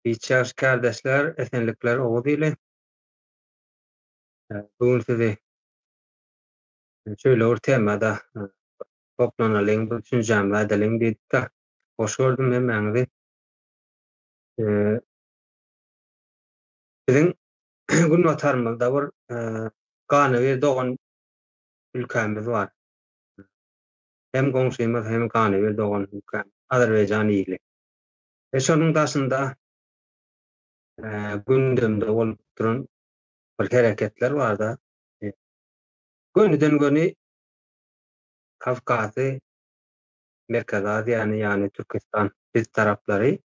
Biçer kardeşler, esenlikler oğuz ile. Bugün sizi şöyle temada toplanalım, bu düşüncemi edelim dedik de. Hoş gördüm emeğinizi. Bizim gün vatarımızda bir kanı bir doğan ülkemiz var. Hem komşumuz hem kanı bir doğan ülkemiz. Azerbaycan ili. Şonun daşında gündemde olup duran bir hareketler var da. Gönüden göni Kafkasy, Merkez Asya yani Türkistan biz tarapları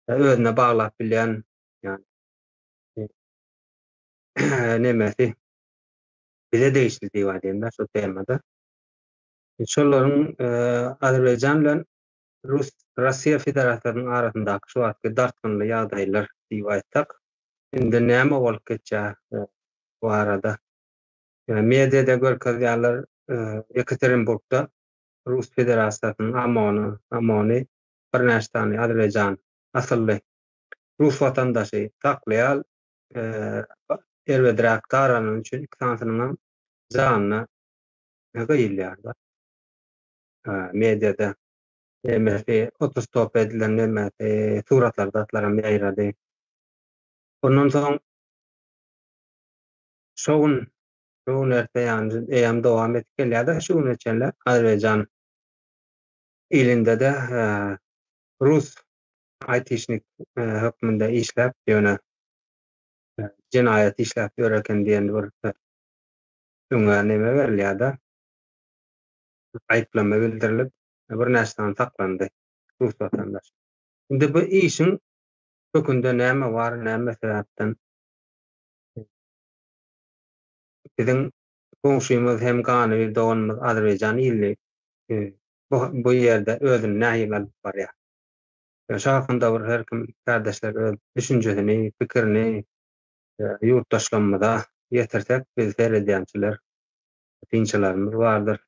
özüne bağlap bilen yani nemesi bize değişti diýip edýärler şu temada. Şolaryň Azerbaýjan bilen Russiýa Federasiýasynyň arasyndaky şu wagtky dartgynly ýagdaýlar diýip aýtsak, indi näme bolup geçýär bu arada? Mediada görkezýärler Yekaterinburgda Rus Federasiýasynyň amony bir näçe Azerbaýjan asylly Rus vatandaşy taklaýal erwedräk taranyň üçin ikisanyň janyna gynýarlar. Mediada emesi otostop edilen emesi suratlarda atlaran ýaýrady. Ondan soň şoň erteň ýa-ni dowam etip gelýär-de şu neçenler Azerbaýjan ilinde de Rus aýtyşnik hökmünde işläp ýöne cinayet işläp ýöreken diýen bir öňe neme berilýär-de aýplama bildirilip bir näçe saklandy Rus vatandaş. Indi bu işin kökünde näme bar, näme sebäpden biziň komşumuz hem gany doganymyz Azerbaýjan illi bu ýerde özüni nähili alyp barýar. Şo hakynda bir her kim kardeşler öz düşünjesini, pikirini ýurtdaşlarymyza ýetirsek biz seredýänçiler, dinçilerimiz bardyr.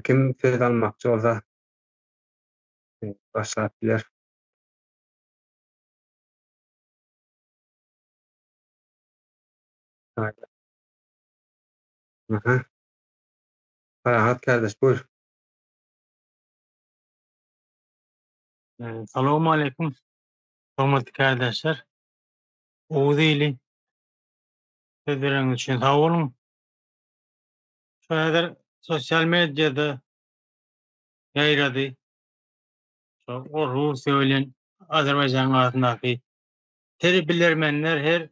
Kim söz almakçy bolsa başlap biler. Aha. Farahat kardeş buyur. Salamu aleyküm. Hormatly kardeşler. Oğuz ili sözleriň üçin sag bolun. Şoňadyr sosial mediada ýaýrady. O Russiýa bilen Azerbaýjan arasyndaky terbilermenler her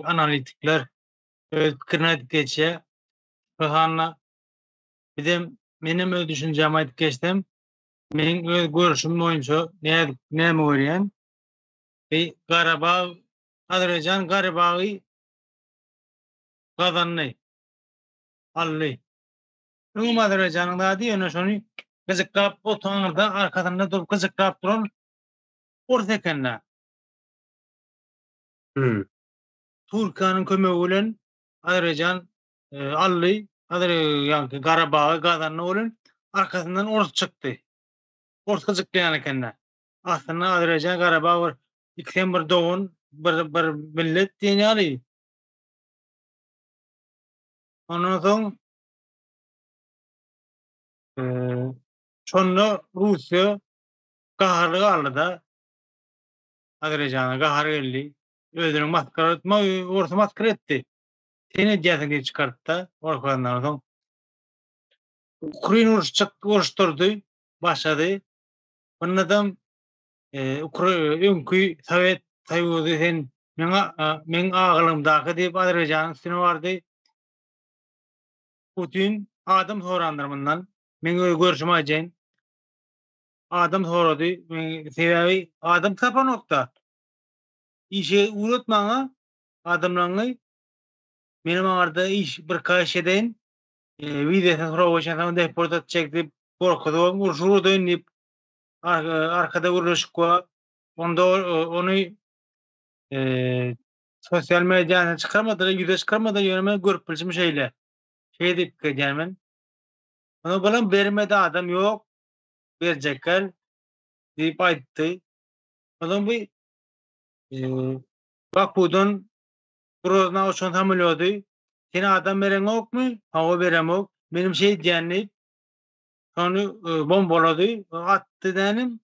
analitikler öz pikirini aýdyp geçýär. Şoňa bizim menim öz düşünjemi aýdyp geçdim. Meniň öz görüşüm boýunça näme görýän? Garabağ, Azerbaýjan Garabagy gazanly, ally. Öňüm Azerbaýjanyň dady ýöne şonu gyzyklap otaňda arkasynda durup gyzyklap duran ors ekenler. Türkiýanyň kömegi bilen Azerbaýjan ally, ýa-ni Garabagy gazanly bilen arkasyndan ors çykdy. Ors gyzyklaýan ekenler. Aslynda Azerbaýjan Garabag ikisem bir dogan, bir millet diýýäri. Ondan soň şonda Russiýa gaharlyk aldy da Azerbaýjana gahar geldi. Özüniň maskara etme, orta maskara etdi. Seni diýäsiňi çykartdy da, orkandan soň Ukraina uruşturdy, başlady. Ondan öňkü Sowet Soýuzy sen meň aglymdaky diýip Azerbaýjanyň üstüne bardy. Putin adam sorandyr bundan. Men görüşüm aýdyn. Adam sorady, sebebi adam tapanokda. İşe uğratmaňa adamlaryň menim arda iş bir kaş edin. Videosunu soruşan deportat çekdi. Korkudan urşuru dönüp arkada uğraşıp onda onu sosyal medyadan çıkarmadan, yüze çıkarmadan yöneme görüp bilsin şeyle. Şey deyip gelmen. Onu bana vermedi adam yok. Verecekler deyip ayıttı. Adam bir Baku'dan Grozna uçan tamamlıyordu. Seni adam veren yok mu? Hava veren yok. Benim şey diyenli onu bombaladı. Attı denim.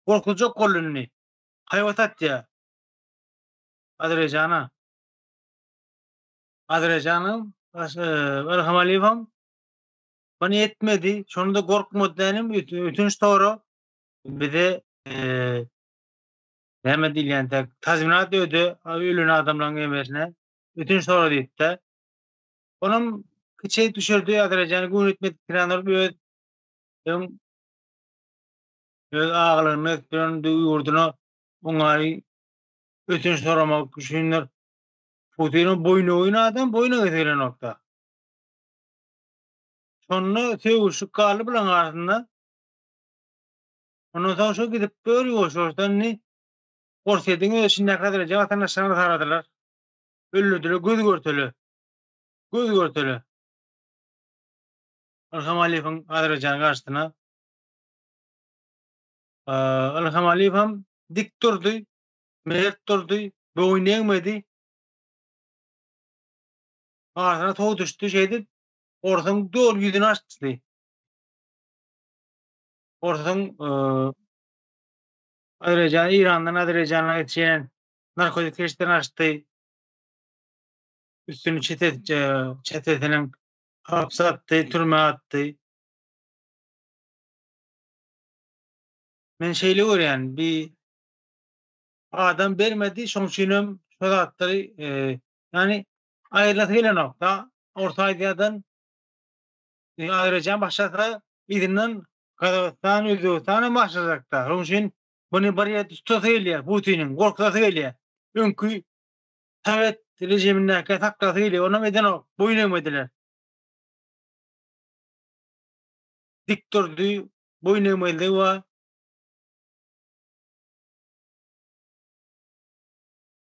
Korkulacak kolunu. Hayvat at ya. Adrejana. Adrejanım. Erham Aliyev'im. Bana yetmedi. Sonunda korkmadı denim. Ütünç doğru. Bir de Mehmet İlyen'de tazminat ödü. Ölün adamların emresine. Ütünç doğru deyip de. Onun şey düşürdü Adrejanı. Gün etmedi. Kiranlar bir ağlarını döndü yurduna onları ötün soramak düşünür. Putin'in boynu oynadan boynu getirilen nokta. Sonra sevuşuk kalı bilen ardından ondan sonra şu gidip böyle hoşortan ne korsedin öşünde kadar vatandaşlarına taradılar. Öldürdüler göz görtülü. Göz görtülü. Ilham Aliyev'in Adrejan'ın karşısına Ilham Aliyev'im dik durdu. Mert durdu. Boynayamadı. Ardına toğ düştü şeydi. Ortadan doğru yüzünü açtı. Ortadan Azerbaycan, İran'dan Azerbaycan'a yetişen narkotik işlerini açtı. Üstünü çetesinin hapse attı, türme attı. Ben şeyle görüyorum, bir adam vermedi, şonçunum şöyle attı. Yani ayrılatılan nokta, Orta Asya'dan Azerbaycan başlatı izinden Kazakistan, Özbekistan'a başlayacaklar. Onun için bunu buraya tutatıyla, Putin'in korkutatıyla, önkü Sovet rejimindeki taklatıyla ona meden o, boyun eğmediler. Dik durdu, boyun eğmedi ve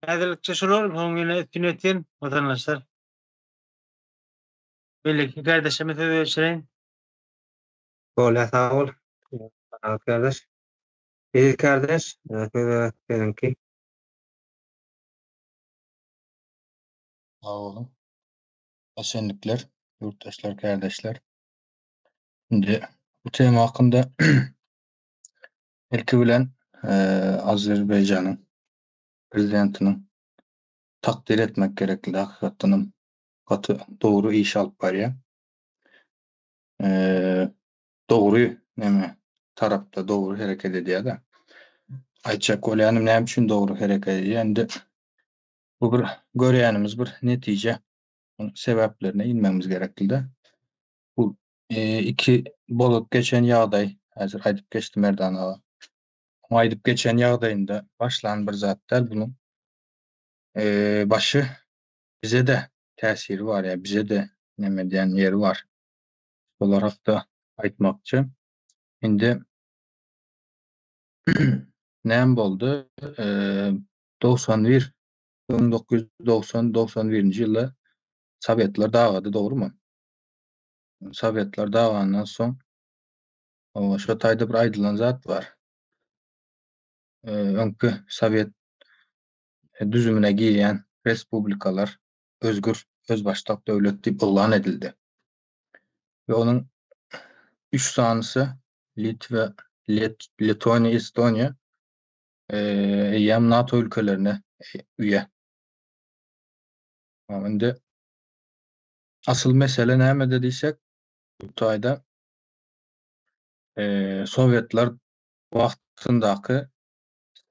adaletçi şular, sonuna tünetin vatandaşlar. Belli ki kardeşime tövbe Hola, sağ ol. Kardeş. İyi kardeş. Benimki. Sağ olun. Esenlikler, yurttaşlar, kardeşler. Şimdi bu tema hakkında ilki bilen Azerbaycan'ın prezidentinin takdir etmek gerekli. Hakikaten katı doğru iş alıp var ya. Doğru neme tarafta doğru hareket ediyor da. Ayçak olayanım ne için doğru hareket ediyor. Yani bu bir göreyenimiz bir netice. Onun sebeplerine inmemiz gerekli de. Bu iki bolup geçen yağday hazır aydıp geçti Merdanağa. Aydıp geçen yağdayında başlayan bir zatlar bunun başı bize de tesiri var ya bize de nemediyen yeri var. Olarak da aytmakçı. Şimdi nem oldu? 91 1990-91. yılda Sovyetler dağıdı doğru mu? Sovyetler dağılandan son şu tayda bir aydılan zat var. Önkü Sovyet düzümüne giyen respublikalar özgür özbaştak devlet deyip ilan edildi. Ve onun 3 tanesi Litva, Letonya, Estonya NATO ülkelerine üye. Şimdi asıl mesele ne dediysek bu tayda Sovyetler vaktindaki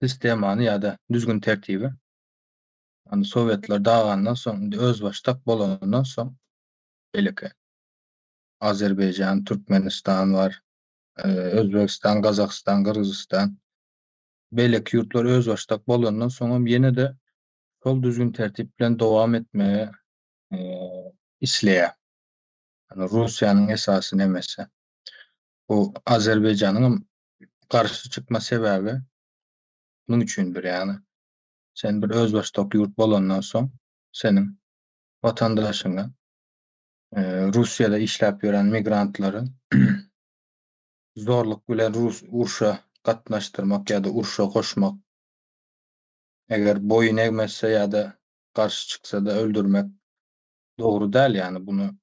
sistemanı ya da düzgün tertibi yani Sovyetler dağılandan sonra özbaştak bolanından sonra belki Azerbaycan, Türkmenistan var, Özbekistan, Kazakistan, Kırgızistan belki yurtlar özbaştak bolandan sonra yine de sol düzgün tertiple devam etmeye isleýär. Yani Rusya'nın esası nemesi. Bu Azerbaycan'ın karşı çıkma sebebi bunun üçündür yani. Sen bir özbaştak yurt bolandan sonra senin vatandaşına Rusya'da işlep gören migrantların zorluk bilen urşa katnaştırmak ya da urşa koşmak eger boyun eğmezse ya da karşı çıksa da öldürmek doğru değil yani bunu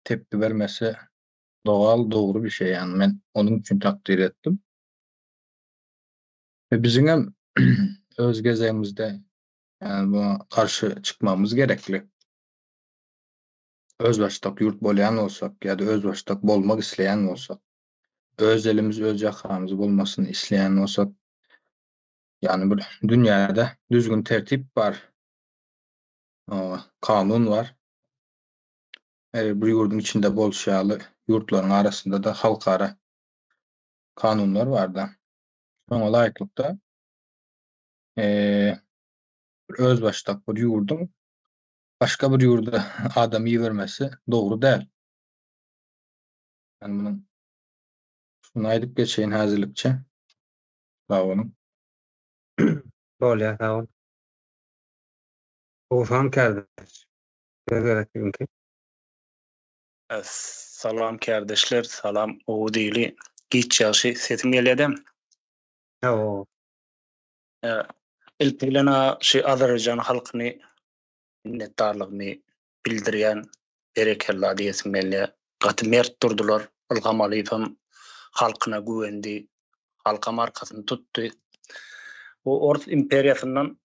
tepki vermesi doğal doğru bir şey yani ben onun için takdir ettim. Ve bizim hem öz gezegimizde yani buna karşı çıkmamız gerekli. Özbaşdak yurt bolyan olsak ya da özbaşdak bolmak isleyen olsak, öz elimiz öz yakamız bolmasını isleyen olsak, yani bir dünyada düzgün tertip var, kanun var. Bir yurdun içinde bolşalı yurtların arasında da halkara kanunlar var da. Ona layıklıkta özbaşdak bir yurdun başka bir yurda adam iyi vermesi doğru değil. Yani bunun şunu aydıp geçeyin hazırlıkça. Sağ olun. Bolýar, sag ol. Uşan kardeş. Gerekli. Salam kardeşler, salam oğu deyili. Geç yaşı setim gelýär. O Ilpilena Azerbaycan halkyny minnetdarlygyny bildirýän berekella diýesim gelýär. Gaty mert durdular. Ilham Aliýew halkyna güwendi, halka markasyny tutdy. Bu Ors imperiýasyndan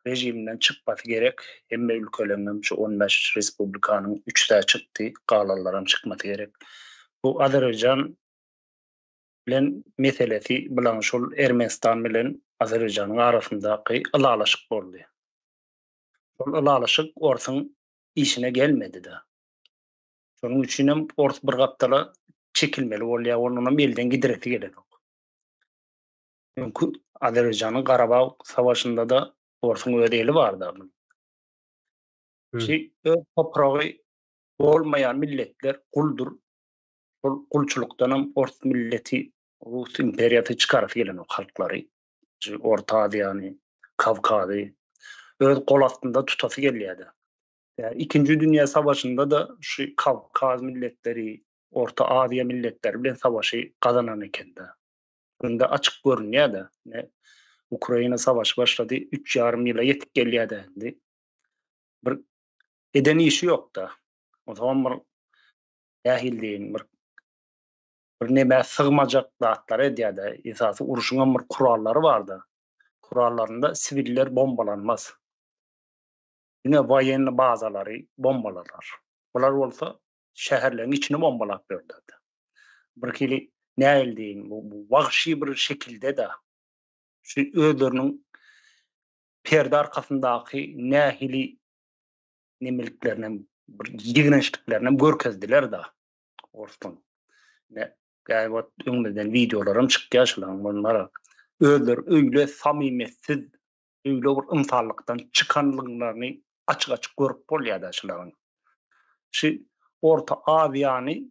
rejiminden çykmasy gerek. Hemme ülkelerinden şu 15 respublikanyň 3-de çykdy, galalarym çykmasy gerek. Bu Azerbaycan bilen meselesi bilen şol Ermenistan bilen Azerbayjanyň arasyndaky ılalaşyk boldy. Şol ılalaşyk Orsyň işine gelmedi de. Şonuň üçin hem Ors bir gapdala çekilmeli bolýar, onuň belden gidireti gelenok. Çünkü Azerbayjanyň Garabağ savaşynda da Orsyň öz eli bar da. Öz topragy bolmayan milletler kuldur. Ol kulçulukdan hem Ors milleti Rus imperiýaty çykaryp gelen o halklary. Orta Aziýany, Kavkazy öz gol astynda tutasy gelýärdi. Yani İkinji Dünya Savaşynda da şu Kavkaz milletleri, Orta Aziýa milletleri bilen savaşy kazanan ekende. Bunda açyk görünýärdi. Ukraina savaşı başlady, 3,5 ýyla ýetip gelýärdi. Bir eden işi yok da. O zaman bir yahildiğin bir neme sığmacak zatlar edýärdi. Esasy uruşuň bir kurallary bardy. Kurallarında siviller bombalanmaz. Yine wayenny bazalary bombalarlar. Bular bolsa şäherleriň içini bombalap berdi. Bir kili näildiğin bu wagşy bir şekilde de şu özleriniň perde arkasyndaky nähili nemeliklerine bir ýigneşliklerine görkezdiler da. Orsun. Ne gayet öňünden videolarym çykýar şolaryň bunlara. Özler öýle samimiyetsiz, öýle bir ymsallykdan çykanlyklaryny açyk-açyk görüp bolýar şolaryň. Şu Orta Aziýany,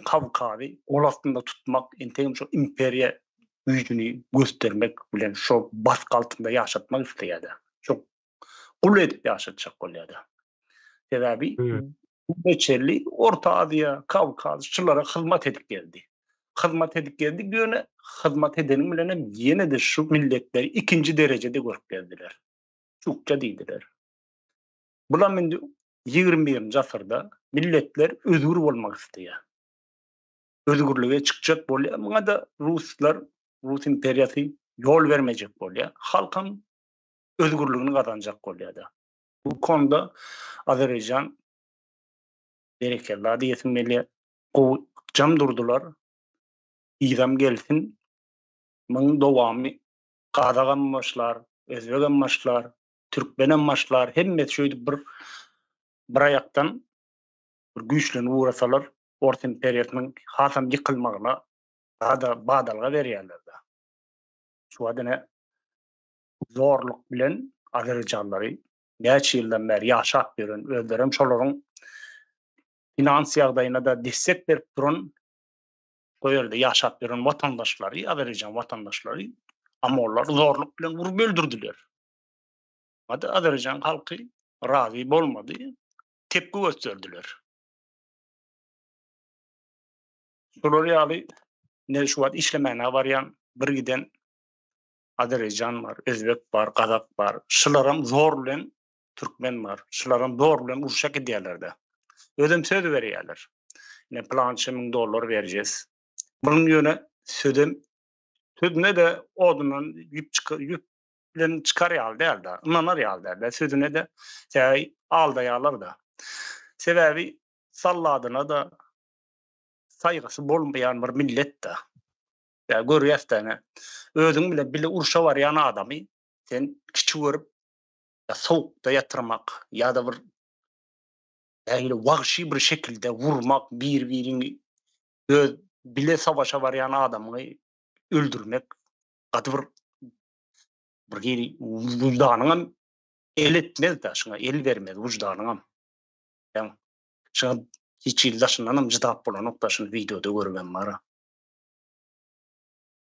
Kavkazy gol astynda tutmak, entegim şu imperiýa güýjüni göstermek bilen şu baskı altında ýaşatmak isleýärdi. Çok gul edip ýaşatjak bolýardy. Sebebi bu beçerli Orta Aziýa, Kavkaz şulara hyzmat edip geldi. Hyzmat edip geldi, göne hyzmat edeniň bilen hem ýene de şu milletleri ikinji derejede görüp geldiler. Çukça diýdiler. Bular mendi 21-nji asyrda milletler özgür bolmak isleýär. Özgürlüge çykjak bolýar. Muňa da Ruslar, Rus imperiýasy ýol vermejek bolýar. Halkyň özgürlügini gazanjak bolýar. Bu konuda Azerbaycan berekella diýesim gelýär. Jam durdular. İzam gelsin. Muň dowamy Kazakamaşlar, Özbekamaşlar, Türkmenamaşlar hemme şöýdi bir ayaktan bir güýçlen uğrasalar Ors imperiýasynyň hasam ýykylmagyna daha da badalga berýärler da. Şu adana zorluk bilen Azerbaycanlary näçe ýyldan beri ýaşap beren özlerim şolaryň finans ýagdaýyna da destek berip duran o ýerde ýaşap beren watandaşlary, Azerbaycan watandaşlary ama onlar zorluk bilen urup öldürdiler. Hadi Azerbaycan halky razy bolmady, tepki gösterdiler. Şolary ýaly ne şu wagt işlemäne barýan bir giden Azerbaycan var, Özbek var, Kazak var. Şularam zor bilen Türkmen var. Şularam zor bilen uruşa gidiyorlar. Ödem söz veriyorlar. Ne plança $1000 vereceğiz. Bunun yöne sözüne de odunun yük bilen çıkarıyal değil da. Inanar yal değil da. Sözüne de aldayalar da. Sebebi salladığına da saygısı bolmayan bir millet de. Ya görüyorsun özün bile uruşa var yana adamı sen kiçi görüp ya soğukta yatırmak ya da bir yani vahşi bir şekilde vurmak birini bile savaşa var yana adamı öldürmek adı bir geri vicdanına el etmez de şuna el vermez vicdanına yani şuna hiç ildaşından cıdap bulan noktasını videoda görmem var.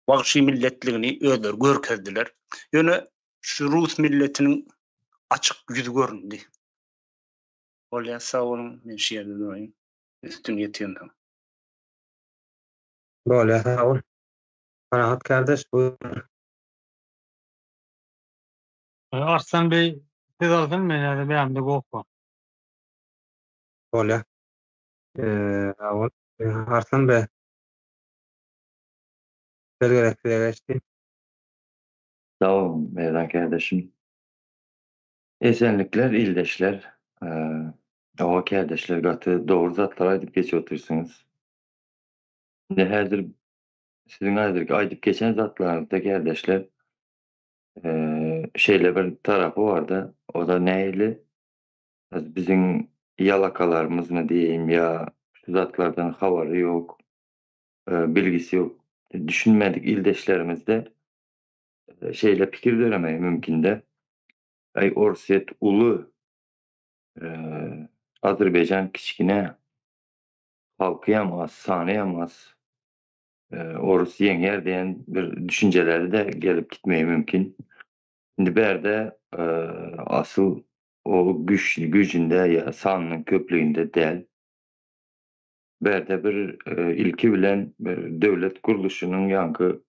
Vahşi milletliğini öder görkezdiler. Yöne şu Rus milletinin açık yüzü göründü. Olya sağ olun. Ben şiirde durayım. Üstün yetiyorum. Böyle sağ ol. Ferahat kardeş buyur. Arslan Bey siz alsın mı? Yani benim de korkma. Böyle. Sağ ol. Arslan Bey. Söz gerektiğe geçti. Sağ olun Meydan kardeşim. Esenlikler, ildeşler. O kardeşler gatı doğru zatlara aydıp geç otursunuz. Ne hazır sizin aydıp geçen zatlarınızda kardeşler şeyle bir tarafı vardı. O da neyli? Bizim yalakalarımız mı diyeyim ya şu zatlardan havarı yok, bilgisi yok. Düşünmedik ildeşlerimizde şeyle fikir veremeyi mümkün de. Ay Orset ulu Azerbaycan kiçkine halkıyamaz, sanıyamaz. Orası yenger diyen bir düşünceleri de gelip gitmeye mümkün. Şimdi berde asıl o gücünde ya sanının köplüğünde değil. Berde bir ilki bilen bir devlet kuruluşunun yankı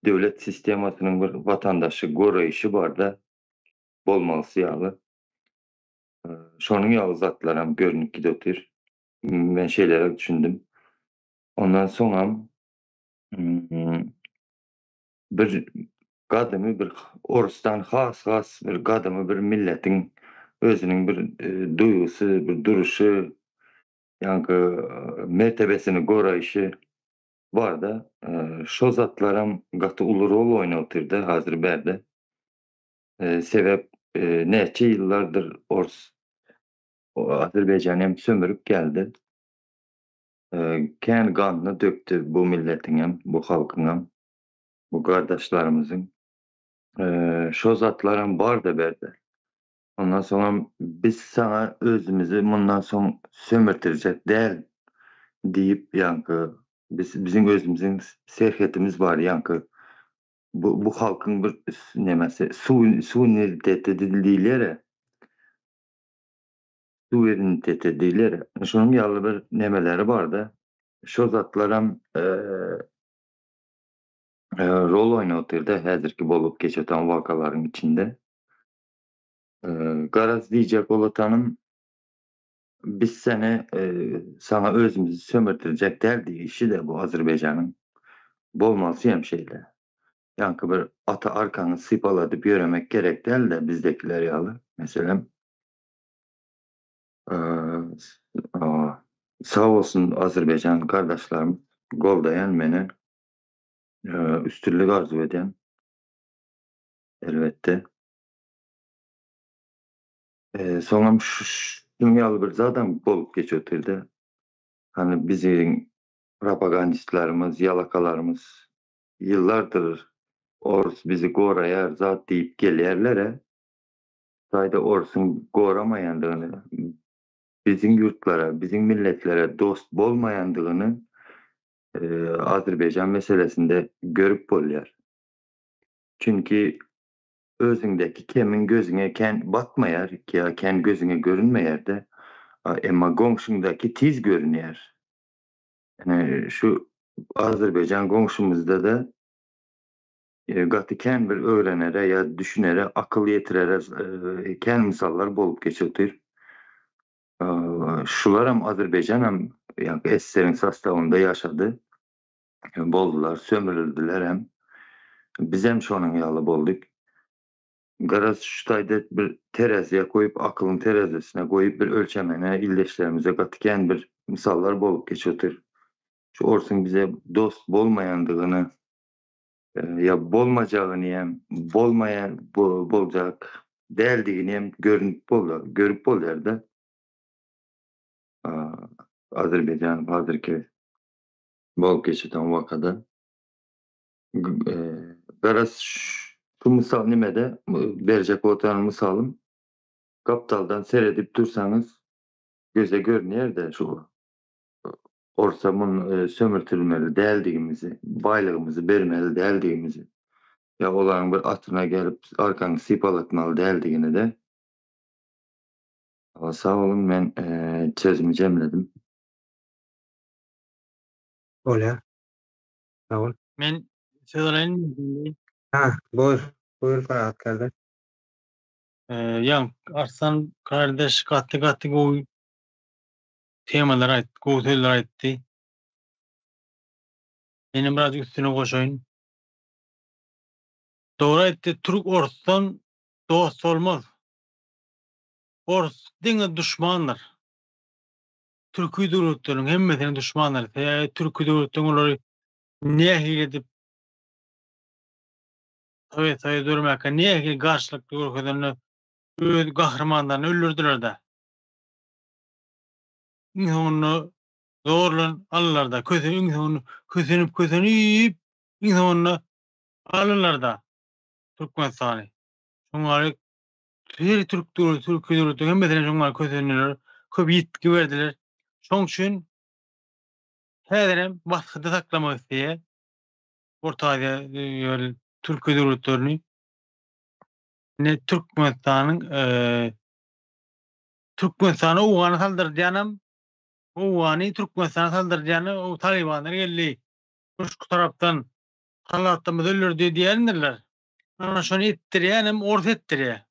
devlet sistemasının bir vatandaşı koruyuşu var da bolmalısı yağlı. Şonun yağlı zatlarım görünüp gidotir. Ben şeylere düşündüm. Ondan sonra bir gadamy bir Orusdan has bir gadamy bir milletin özünün bir duýgusy, bir duruşy, ýa-ni mertebesini goraýşy bar da şo zatlaram gaty uly rol oýnatyrdy hazır berde. Sebep neçe ýyllardyr Azerbaýjany sömürüp geldi. Kän ganyny döktü bu milletin hem, bu halkyň hem, bu gardaşlarymyzyň. Şo zatlaram bar da berde. Ondan sonra biz sana özümüzü bundan sonra sömürtürecek değil deyip yankı bizim özümüzün serhetimiz var yankı bu halkın bir nemesi suvereniteti dililere suvereniteti dililere şunun yalı bir nemeleri var da şo zatlaram rol oynatırdı hazırki bolup geçeten vakaların içinde. Garaz diyecek olatanım biz seni sana özümüzü sömürtürecek derdi işi de bu Azerbaycan'ın bolması hem şeyle. Yankı bir ata arkanı sıpaladıp yöremek gerek değil de bizdekiler yalı. Mesela sağ olsun Azerbaycan kardeşlerim goldayan beni üstünlük arzu eden elbette. Sonra dünyalı bir zaten bolup geçiyordu. Hani bizim propagandistlerimiz, yalakalarımız yıllardır Orus bizi gorayar zat deyip gelirlere sayda Orus'un goramayandığını, bizim yurtlara, bizim milletlere dost bolmayandığını Azerbaycan meselesinde görüp bolýar. Çünkü özündeki kemin gözüne ken batmayar ya ken gözüne görünmeyer de emma gomşundaki tiz görünýär. Yani şu Azerbaycan komşumuzda da gaty bir öğrenere ya düşünere, akıl yetirere kän misallar bolup geçiyor. Şular hem Azerbaycan hem yani SSR'nin sastavında yaşadı. Boldular, sömürüldüler hem. Biz hem şonun ýaly bolduk. Garaz şu taýda bir teraziye koyup, aklın terazisine koyup bir ölçemene, illeşlerimize gatyken bir misallar bolup geçiyor. Şu orsun bize dost bolmayandygyny ya bolmajagyny hem bolmayan boljak däldigini hem görüp bolýar-da. Azerbaycan hazırki bolup geçýän wakada. Garaz şu misal nimede? Berjek bolan misalym Gaptaldan seredip dursaňyz göze görünýär-de şu orsamın sömürtülmeli däldigimizi, baýlygymyzy bermeli däldigimizi ya olaryň bir atyna gelip arkaňy sypalatmaly däldigini de. Sag olun, men sözümi jemledim. Bolýar. Sag ol. Men söz alaýyn. Buyur. Buyur Ferhat kardeş. Ýa Arslan kardeş gatty gowy temalar aýtdy, gowy sözler aýtdy. Benim biraz üstüne goşaýyn. Dogry aýtdy, Türk Orsdan dost bolmaz. Ors diňe düşmandyr. Türkü döwletleriň hemmesine düşmandyr. Türkü döwletleriň olary nähil edip Soýet dörmäke nähil garşylyk görkezeni öz gahrmanlaryny öldürdiler-de. Onu zorlan alırlar-da. Kösenip onu alırlar-da. Türkmenistany. Şoňary Türk döwleti hemmesine şoňlar kösenler, köp ýitki berdiler. Şoň üçin häzirem wagtda saklamak isleýär. Orta Azia Türk döwletlerini ne Türkmenistanyň Türkmenistana ugany saldyrjanam, ugany Türkmenistana saldyrjany o Talibanlar geldi. Şu tarapdan halatymyzy öldürdi diýendirler. Ana şonu etdirýänem, ort etdirýär.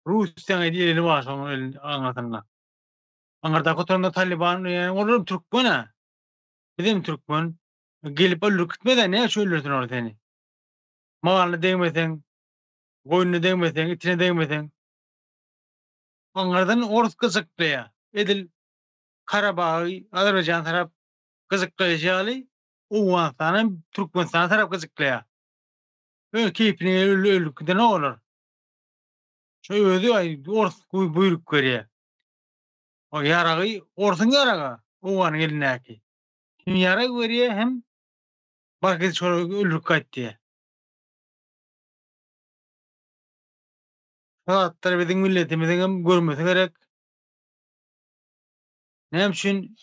Russiýa diýeni var şoň aňatyna. Aňarda kotorunda Taliban olur Türkmen. Bizim Türkmen gelip öldürüp gitmeden ne öldürsün orada seni? Magalny degmeseň, goýuny degmeseň, itine degmeseň. Aňardan ors gyzykdýar. Edil Karabagy Azerbaýjan tarap gyzykdaýjaly, Uwganistanyň Türkmenistan tarap gyzykdaýar. Keypini öldürükde ne olur? Şu özü ors buyruk görýär. O ýaragy orsuň ýaragy, Uwganyň elinäki. Hem ýara görýär hem barky şol öldürüp gaýtdy. Hatlar biziň milletimiziň hem görmesi gerek. Näme üçin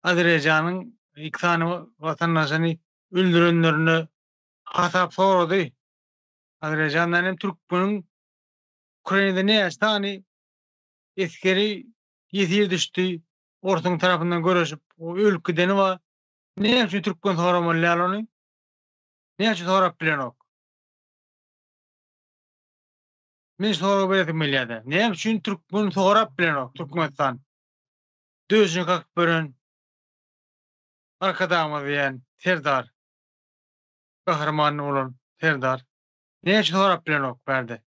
Azerbaýjanyň iki tane watandaşyny öldürenlerini hasap sorady. Azerbaýjandan hem Türkmeniň Ukrainada näçe eskeri ýetir düşdi. Ortaň tarapyndan göreşip o ülkeden wa näme üçin Türkmen soramalýar ony? Näçe sorap bilenok? Men sorap bilýärdi. Näme üçin Türkmen sorap bilenok Türkmenistan? Döşüne kakıp beren arkadamyz diýen Serdar gahrman bolan Serdar. Näçe sorap bilenok berdi?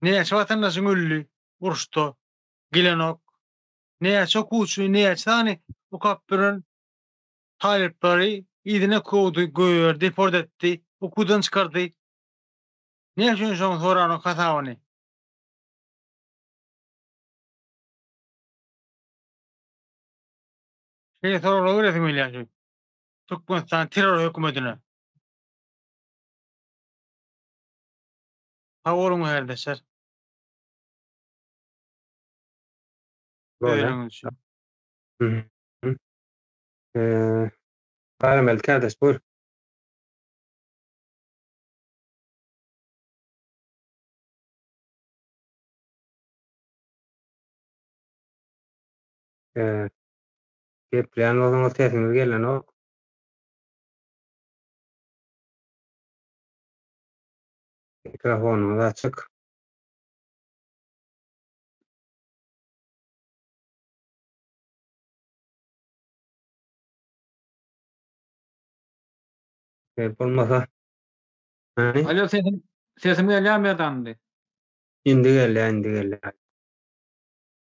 Näçe watandaşyň öldü, uruşdy, gilenok. Näçe okuwçy, näçe tany okap beren talepleri ýerine kowdy, goýer, deport etdi, okuwdan çykardy. Näçe üçin şoň soranok hasabyny? Şeýle soraglar öwretmeýärdi. Türkmenistan terör hökümetine. Sag bolun kardeşler. Bolýar. Öýreniň üçin. Bayram el kardeş buyur. Gepleýän bolsaňyz sesiniz gelenok. Mikrofonumuz açık. Bolmasa. Hani? Alo, sesim gelýärmi ýerden? Indi geldi.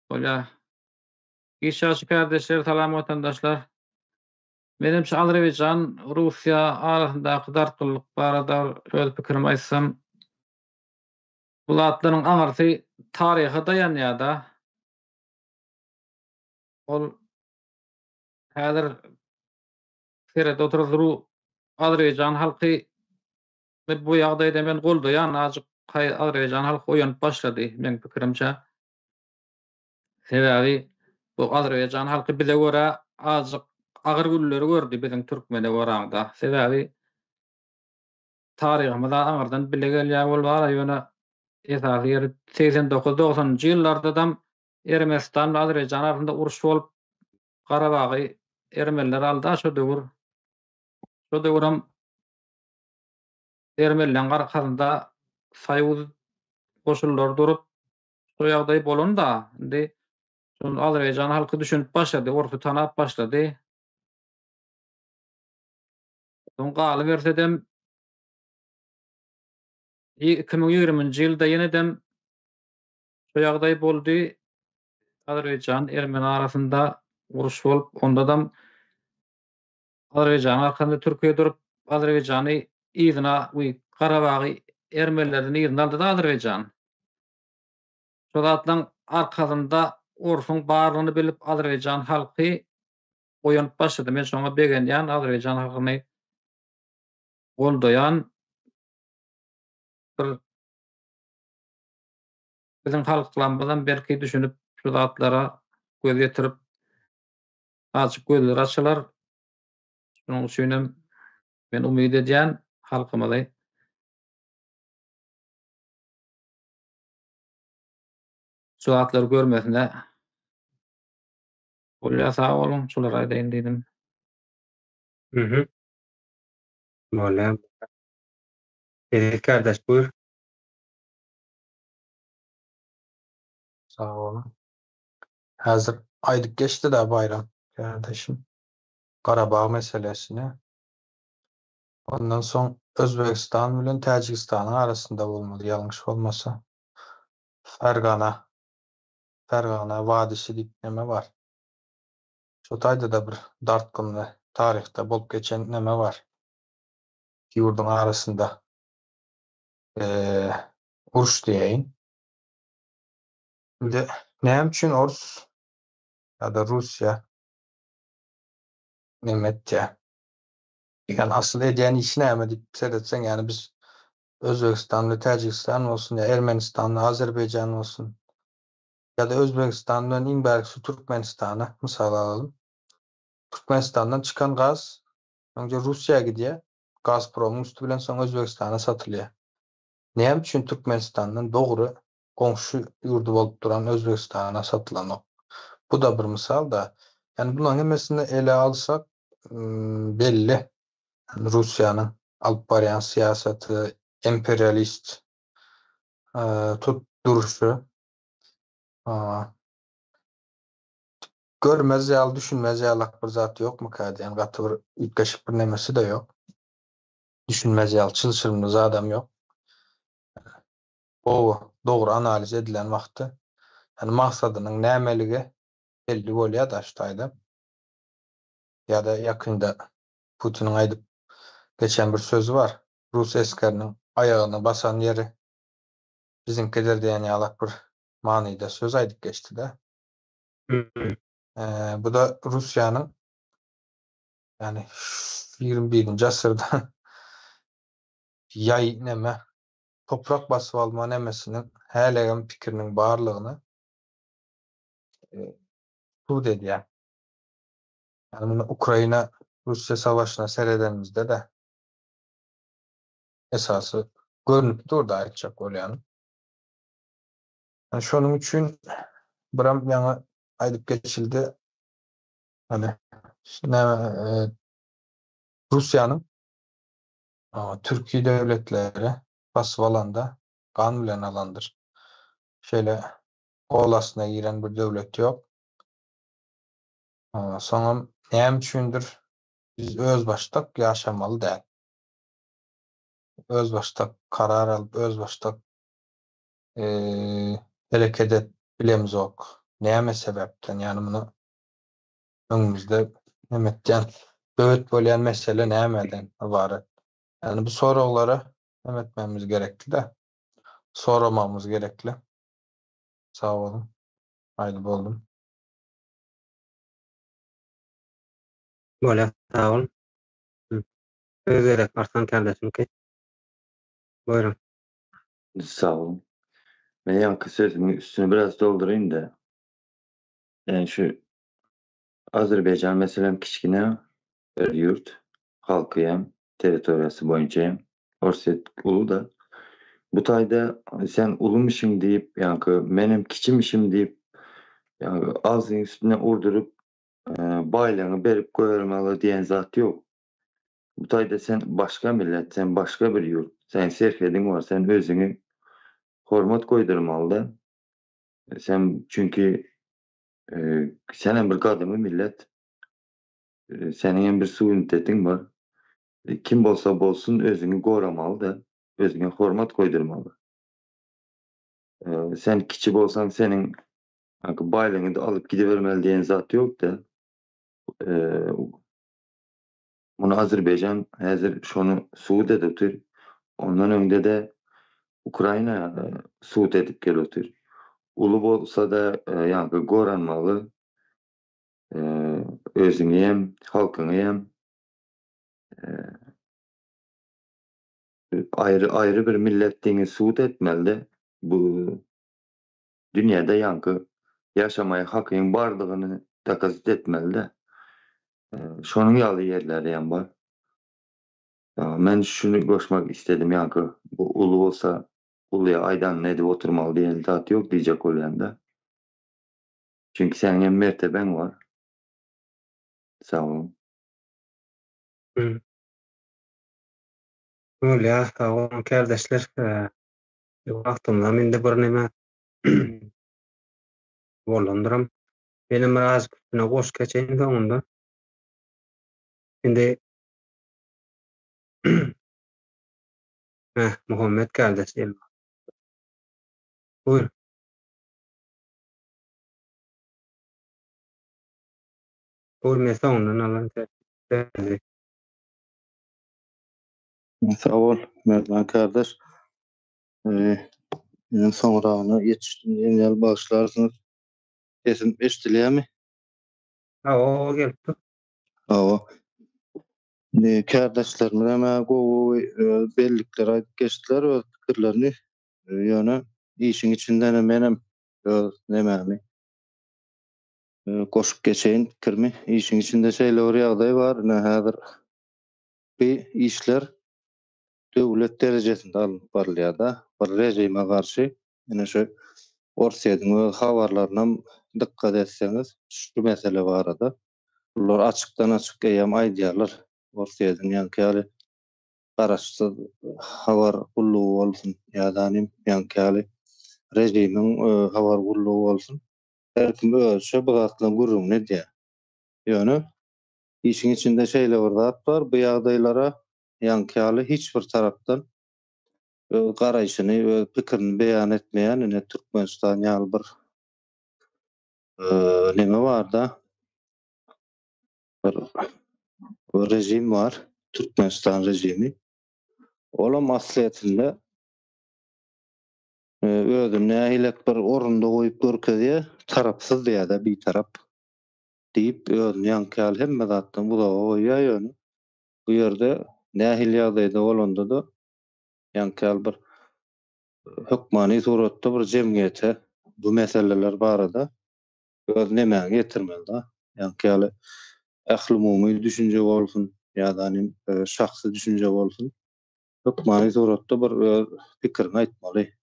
Ola. İşçi kardeşler, salam vatandaşlar. Menimçe Azerbaycan, Rusiya arasyndaky dartgylyk barada öz pikirimi aýtsam, bu zatlaryň aňyrsy taryha dayanýar da. Ol häzir serede oturup Azerbaycan halky bu ýagdaýda men goldaýan azyk Azerbaycan halky oýanyp başlady men pikirimçe. Sebebi bu Azerbaycan halky bize görä azyk agyr günleri gördü biziň türkmene göräňde. Sebebi tarihimizde aňyrdan bile gelýär bolýar ýöne esasy ýeri 89-90-njy ýyllarda da Ermenistan we Azerbaycan arasynda uruş bolup Garabagy ermeniler aldy şo döwür. Şo döwüram ermenilerin arkasynda Soýuz goşullar durup şo ýagdaý bolanda indi şonu Azerbaycan halky düşünüp başlady, orta tanap başlady. Son galy bersedem 2020-nji ýylda ýenedem şo ýagdaý boldy. Azerbaycan Ermeni arasynda uruş bolup onda da Azerbaycan arkasynda Türkiýe durup Azerbayjany ýygyna we Garabagy ermenilerden ýygyna aldy da Azerbayjan. Şo zatlaryň arkasynda uruşyň barlygyny bilip Azerbaycan halky oýanyp başlady. Men şoňa begenýän Azerbaycan halkyny goldaýan bir biziň halklarymyzdan belki düşünüp şu zatlara göz getirip açyk gözler açylar. Şonuň üçinem men umyt edýän halkymyzy şu zatlar görmesine bolýa sag bolun, şulara aýdaýyn diýdim. Bolýar. Kardeş buyur. Sağ olun. Hazır aydık geçti de bayram kardeşim. Karabağ meselesini. Ondan son Özbekistan bilen Tacikistan arasında bolmadı yanlış olmasa. Fergana vadisi diýip var. Şu taýda da bir dartgynly tarihte bolup geçen neme var. Ki ýurdun arasında uruş diýeýin. Şimdi näme üçin Rus ya da Rusya nimetçe yani asıl edýän işi näme diýip seretseň yani biz Özbekistan we Tacikistan olsun ya Ermenistan we Azerbaycan olsun ya da Özbekistan bilen iň berkisi Türkmenistany mysal alalım. Türkmenistandan çıkan gaz önce Rusya'ya gidiyor. Gazprom'un üstü bilen soň Özbekistan'a satylýar. Näme üçin Türkmenistandan dogry goňşy ýurdu bolup duran Özbekistan'a satylan o. Bu da bir misal da. Yani bunun hemmesini ele alsak belli. Rusya'nın alıp barýan siýasaty, emperyalist duruşu, görmez ýaly, düşünmez ýaly bir zat ýokmu kady? Yani gaty bir ütgeşik bir nemesi de ýok. Düşünmez ýaly, çylşyrmaz adam ýok. O dogry analiz edilen wagty yani maksadynyň nämeligi belli bolýar da şu taýda. Ya da yakında Putin'in aýdyp geçen bir sözü var. Rus eskerinin ayagyny basan yeri bizimkiler diýen ýalak bir manyda söz aýdyp geçti de. Bu da Rusya'nın yani 21-nji asyrda ýay neme toprak basyp alma nemesinin hälegen pikiriniň barlygyny bu dedi. Yani bunu Ukrayna Rusya savaşına seyredenimizde de esası görünüp durda aýtjak bolýan. Yani şonun üçin biram ýaňa aýdyp geçildi. Hani Rusya'nın Türkiye devletleri basıp alanda kan bilen alandır. Şöyle olasına giren bir devlet yok. Soňam näme üçindir biz öz baştak ýaşamaly däl. Öz baştak karar alyp öz baştak hereket etbilemiz ok. Näme sebäpden? Ýani muny öňümizde nämetden böwet bolýan mesele nämeden ibaret? Ýani bu soraglara nämetmemiz gerekli-de. Soramamız gerekli. Sağ olun. Haydi boldum. Bolýar, sağ olun. Söz berek Arslan kardeşimki. Buyurun. Sağ olun. Ben yankı sözümün üstünü biraz doldurayım da. Yani şu Azerbaycan meselem kiçkine bir yurt. Halkıyam, teritoriyası boyunca Orset ulu da. Bu tayda sen ulumışım deyip yankı menem kiçimişim deyip yani ağzının üstüne urdurup baylığını berip koyarmalı diyen zat yok. Bu tayda sen başka millet, sen başka bir yurt, sen serkedin var, sen özünü hormat koydurmalı. Sen çünkü senin bir kadını millet, senin bir suinitetin var. Kim bolsa bolsun özünü goramalı da, özüne hormat koydurmalı. Sen kiçi bolsan senin baylığını da alıp gidivermeli diyen zat yok da. Bunu Azerbaycan hazır şonu suud edipdir. Ondan önde de Ukrayna suud edip gelipdir. Ulu bolsa da yani goranmalı. Özüňi hem, halkyňy hem ayrı bir milletliğini suud etmeli. Bu dünyada yankı yaşamaya hakyň bardygyny takazit etmeli de. Şonuň ýaly yerleri hem bar. Men şunu goşmak istedim yankı. Bu ulu bolsa uluya aydan edip oturmaly diýen zat ýok diýjek bolýanda. Çünkü senin hem merteben var. Sağ olun. Bolýar, sağ olun kardeşler. Wagtymda mende bir näme bolandyram. Benim biraz üstüne goş geçeyin de onda. Şimdi Muhammed kardeş elma. Buyur. Buyur mesela ondan alan dedi. Sağ ol Merdan kardeş. Benim sonrağına yetiştim diyen ýaly bağışlarsınız. Sesim eşdilýär mi? O gelipdi. Awa. Kardeşlerim näme gowy bellikler aýdyp geçdiler we pikirlerini ýöne işin içinden menem nämämi goşup geçeýin pikirmi işin içinde şeýle bir ýagdaý bar. Häzir bir işler döwlet derejesinde alınıp barylýar da. Bir rejime garşy ene şu Orsiýadyň habarlarynam dikkat etseňiz şu mesele barada. Bular açykdan açyk eýem aýdýarlar. Orsiýadyň ýanky garaşsyz habar gullugy bolsun ýa-da ýanky rejimiň habar gullugy bolsun. Her kim özçe bu gatlan gurrumny diýär. Ýöne işin içinde şeýle bir zat bar. Bu ýagdaýlara ýanky hiç bir tarapdan garaýşyny we pikirini beýan etmeýän ene Türkmenistan ýaly bir näme bar da bir rejim var. Türkmenistan rejimi. Olam asliýetinde özüne nähilek bir orunda goýup görkezýär, tarapsyz diýär-de bir tarap diýip özüne ýanky hemme zatdan bulaga goýýar ýöne. Bu ýerde nähil ýagdaýda bolanda da ýanky bir hökmany suratda bir jemgyýete bu meseleler barada öz nämäni getirmeli da. Ýanky ähli-umumy düşünje bolsun ýa-da şahsy düşünje bolsun. Hökmany suratda bir pikirini aýtmaly.